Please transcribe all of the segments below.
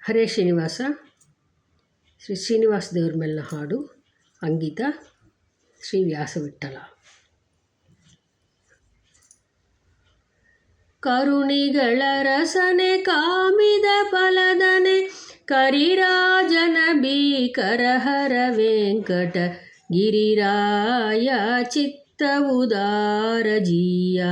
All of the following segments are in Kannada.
ಹರೇ ಶ್ರೀನಿವಾಸ. ಶ್ರೀ ಶ್ರೀನಿವಾಸ ದೇವ್ರ ಮೇಲಿನ ಹಾಡು. ಅಂಕಿತ ಶ್ರೀ ವ್ಯಾಸವಿಠಲ. ಕರುಣಿಗಳ ರಸನೆ ಕಾಮಿದ ಫಲದನೆ ಕರಿರಾಜನ ಭೀಕರಹರ ವೆಂಕಟ ಗಿರಿರಾಯ ಚಿತ್ತ ಉದಾರ ಜೀಯ.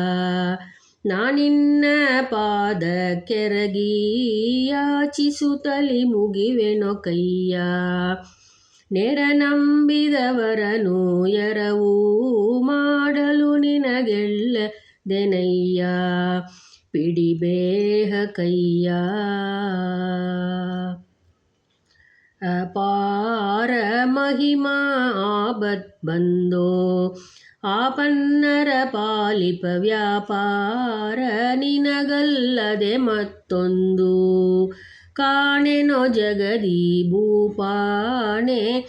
ನಾನಿನ್ನ ಪಾದ ಕೆರಗಿ ಯಾಚಿಸುತ್ತಲಿ ಮುಗಿವೆನೊ ಕೈಯ. ನೆರ ನಂಬಿದವರನು ಎರವು ಮಾಡಲು ನಿನಗೆಳ್ಳದೆನಯ್ಯ. ಪಿಡಿಬೇಹ ಕೈಯ. ಅಪಾರ ಮಹಿಮಾ ಆಪತ್ ಬಂದೋ ಆಪನ್ನರ ಪಾಲಿಪ ವ್ಯಾಪಾರ. ನಿನಗಲ್ಲದೆ ಮತ್ತೊಂದು ಕಾಣೆನೊ ಜಗದಿ ಭೂಪಾಣೆ.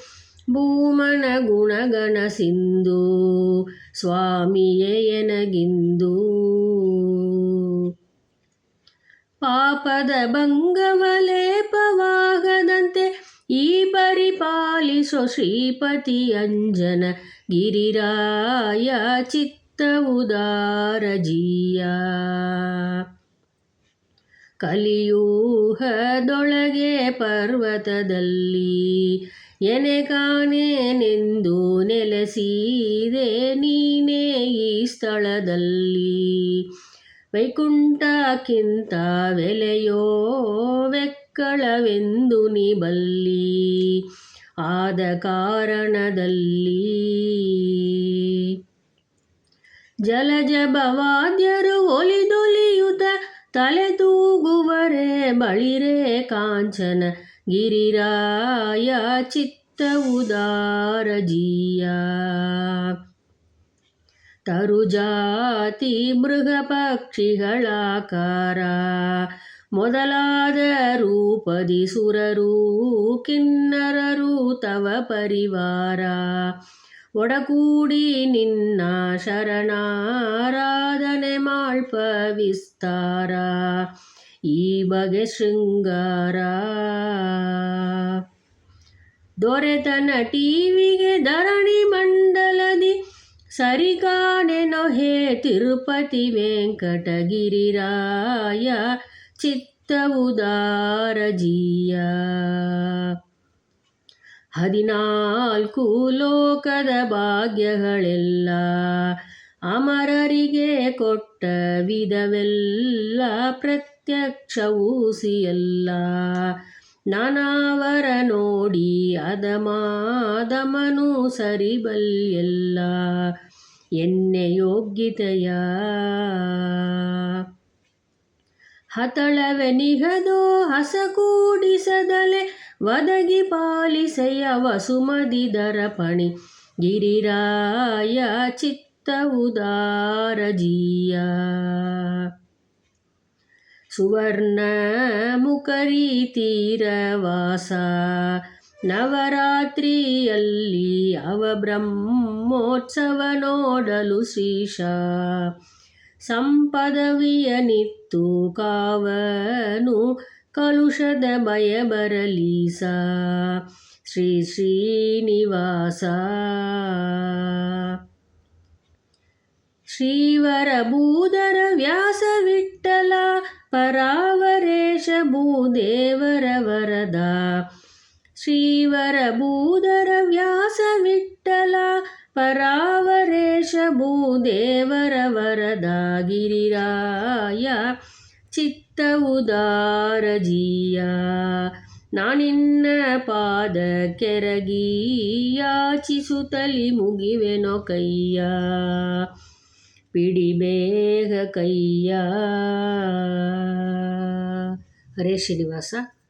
ಭೂಮನ ಗುಣಗಣ ಸಿಂಧು ಸ್ವಾಮಿಯೇ ಎನಗಿಂದು. ಪಾಪದ ಭಂಗವಲೇಪವಾಗದಂತೆ ಈ ಪರಿಪಾಲಿಸೋ ಶ್ರೀಪತಿ ಅಂಜನ ಗಿರಿರಾಯ ಚಿತ್ತ ಉದಾರ ಜೀಯ. ಕಲಿಯೂಹದೊಳಗೆ ಪರ್ವತದಲ್ಲಿ ಎನೆ ಕಾಣೆನೆಂದು ನೆಲೆಸಿದೆ ನೀನೇ ಈ ಸ್ಥಳದಲ್ಲಿ. ವೈಕುಂಠಕ್ಕಿಂತ ವೆಲೆಯೋ ವೆಕ್ಕಳವೆಂದು ನೀ ಬಲ್ಲಿ. ಆದ ಕಾರಣದಲ್ಲಿ ಜಲಜ ಭವಾದ್ಯರು ಒಲಿದೊಲಿಯುತ ತಲೆ ತೂಗುವರೆ ಬಳಿರೆ ಕಾಂಚನ ಗಿರಿರಾಯ ಚಿತ್ತ ಉದಾರ ಜೀಯ. ತರುಜಾತಿ ಮೃಗ ಪಕ್ಷಿಗಳಾಕಾರ ಮೊದಲಾದ ರೂಪದಿ ಸುರರು ಕಿನ್ನರರು ತವ ಪರಿವಾರ. ಒಡಗೂಡಿ ನಿನ್ನ ಶರಣಾರಾಧನೆ ಮಾಳ್ಪ ವಿಸ್ತಾರ. ಈ ಬಗೆ ಶೃಂಗಾರ ದೊರೆತನ ಟಿವಿಗೆ ಧರಣಿ ಮಂಡಲದಿ ಸರಿ ಕಾಣೆನೊ ಹೇ ತಿರುಪತಿ ವೆಂಕಟ ಗಿರಿರಾಯ ಚಿತ್ತ ಉದಾರ ಜೀಯ. 14 ಲೋಕದ ಭಾಗ್ಯಗಳೆಲ್ಲ ಅಮರರಿಗೆ ಕೊಟ್ಟ ವಿಧವೆಲ್ಲ ಪ್ರತ್ಯಕ್ಷವೂಸಿಯಲ್ಲ. ನಾನಾವರ ನೋಡಿ ಅದಮಾದಮನು ಸರಿಬಲ್ಯಲ್ಲ ಎನ್ನೆ ಯೋಗ್ಯತೆಯ. ಹತಳವೆನಿಗದೋ ಹಸಕೂಡಿಸದಲೆ ಒದಗಿ ಪಾಲಿಸೆಯ ವಸುಮದಿದರ ಪಣಿ ಗಿರಿರಾಯ ಚಿತ್ತ ಉದಾರ ಜೀಯ. ಸುವರ್ಣ ಮುಖರಿ ತೀರವಾಸ ನವರಾತ್ರಿಯಲ್ಲಿ ಅವ ಬ್ರಹ್ಮೋತ್ಸವ ನೋಡಲು ಶ್ರೀಶ. ಸಂಪದವಿಯನಿತ್ತು ಕಾವನು ಕಲುಷದ ಭಯ ಬರಲೀಸ. ಶ್ರೀ ಶ್ರೀನಿವಾಸ. ಶ್ರೀವರ ಭೂಧರ ವ್ಯಾಸ ವಿಠಲ ಪರಾವರೇಶ ಭೂದೇವರ ವರದ. ಶ್ರೀವರ ಭೂಧರ ವ್ಯಾಸ ವಿಠಲ ಪರಾವರೇಶ ಭೂದೇವರ ವರದ ಗಿರಿರಾಯ ಚಿತ್ತ ಉದಾರ ಜೀಯ. ನಾನಿನ್ನ ಪಾದ ಕೆರಗಿ ಯಾಚಿಸುತ್ತಲಿ ಮುಗಿವೆನೊ ಕೈಯ. ಪಿಡಿಬೇಗ ಕೈಯ. ಹರೇ ಶ್ರೀನಿವಾಸ.